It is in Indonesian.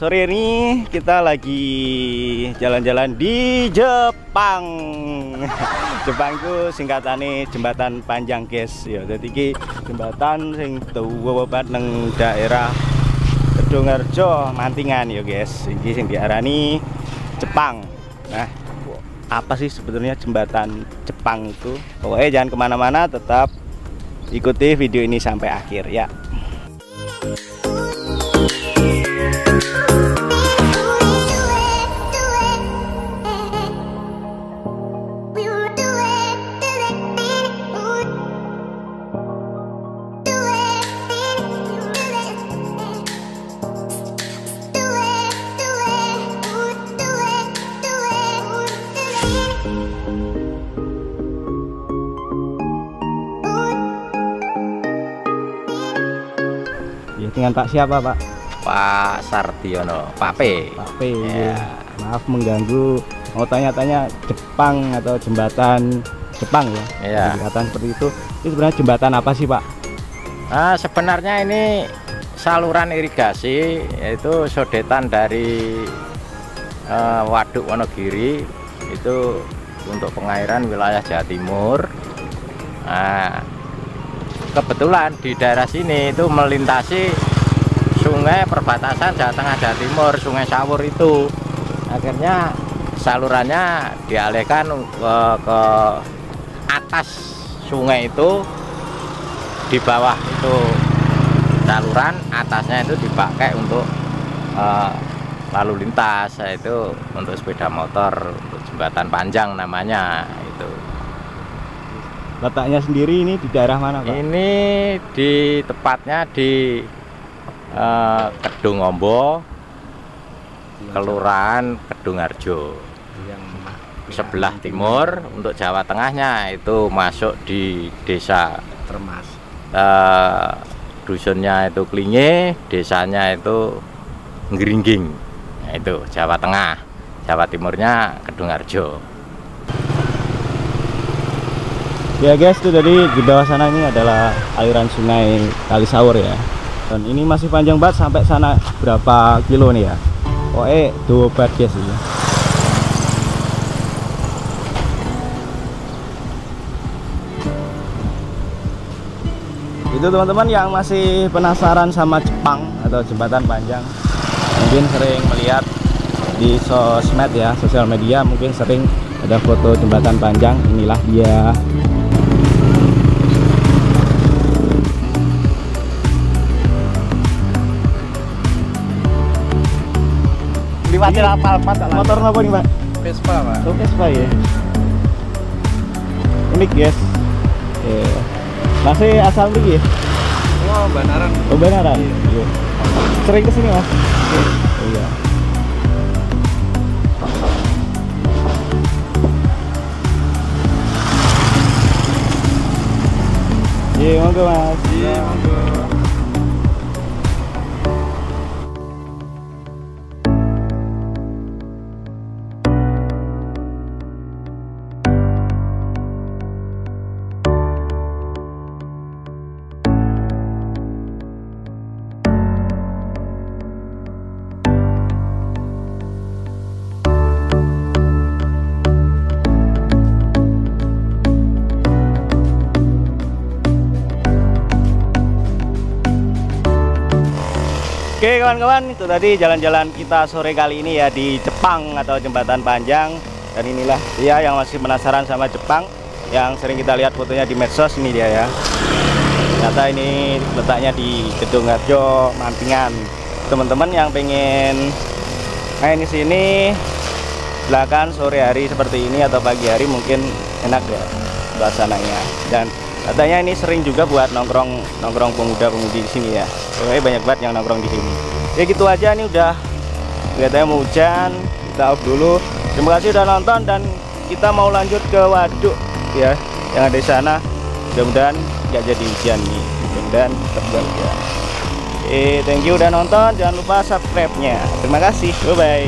sore ini kita lagi jalan-jalan di Jepang. Jepang itu singkatannya jembatan panjang, guys. Ya, jadi ini jembatan sing tuwa banget nang daerah Kedungharjo, Mantingan ya, guys. Ini sing diarani Jepang. Nah, apa sih sebetulnya jembatan Jepang itu? Pokoknya jangan kemana-mana, tetap ikuti video ini sampai akhir ya. Dengan Pak siapa, Pak? Pak Sardiono, Pak P. Pak P. Ya. Maaf mengganggu. Mau tanya-tanya Jepang atau jembatan Jepang ya? Iya. Jembatan seperti itu. Itu sebenarnya jembatan apa sih, Pak? Nah, sebenarnya ini saluran irigasi, yaitu sodetan dari Waduk Wonogiri itu untuk pengairan wilayah Jawa Timur. Nah, kebetulan di daerah sini itu melintasi sungai perbatasan Jawa Tengah Jawa Timur, Sungai Sawur itu. Akhirnya salurannya dialihkan ke atas sungai itu, di bawah itu saluran, atasnya itu dipakai untuk lalu lintas, yaitu untuk sepeda motor, untuk jembatan panjang namanya itu. Letaknya sendiri ini di daerah mana, Pak? Ini tepatnya di Kedungombo, Kelurahan Kedungharjo. Sebelah timur. Untuk Jawa Tengahnya itu masuk di desa Termas. Dusunnya itu Klinge, desanya itu Ngringging. Nah, itu Jawa Tengah. Jawa Timurnya Kedungharjo. Ya guys, itu tadi di bawah sana ini adalah aliran sungai Kalisawur ya. Dan ini masih panjang banget sampai sana berapa kilo nih ya. Dua bat guys ini. Itu teman-teman yang masih penasaran sama Jepang atau jembatan panjang, mungkin sering melihat di sosmed ya, sosial media, mungkin sering ada foto jembatan panjang. Inilah dia. Liwatin Alphard. Motor apa nih, Pak? Vespa, Pak. Oh, Vespa ya. Unik guys. Yeah. Masih asal lagi ya? Oh, Banaran. Oh, Banaran. Iya. Sering kesini, Mas? Oh, iya. Iya, monggo Mas. Iya, monggo. Oke kawan-kawan, itu tadi jalan-jalan kita sore kali ini ya di Jepang atau jembatan panjang. Dan inilah dia yang masih penasaran sama Jepang, yang sering kita lihat fotonya di medsos. Ini dia ya. Ternyata ini letaknya di Kedungharjo, Mantingan. Teman-teman yang pengen main di sini, silakan sore hari seperti ini atau pagi hari mungkin enak ya suasananya. Dan katanya ini sering juga buat nongkrong pemuda-pemudi di sini ya. Pokoknya banyak banget yang nongkrong di sini. Ya gitu aja, nih udah kelihatannya mau hujan. Kita off dulu. Terima kasih udah nonton, dan kita mau lanjut ke waduk ya yang ada di sana. Mudah-mudahan nggak jadi hujan nih. Mudah-mudahan tetap gak hujan. Thank you udah nonton. Jangan lupa subscribe-nya. Terima kasih. Bye bye.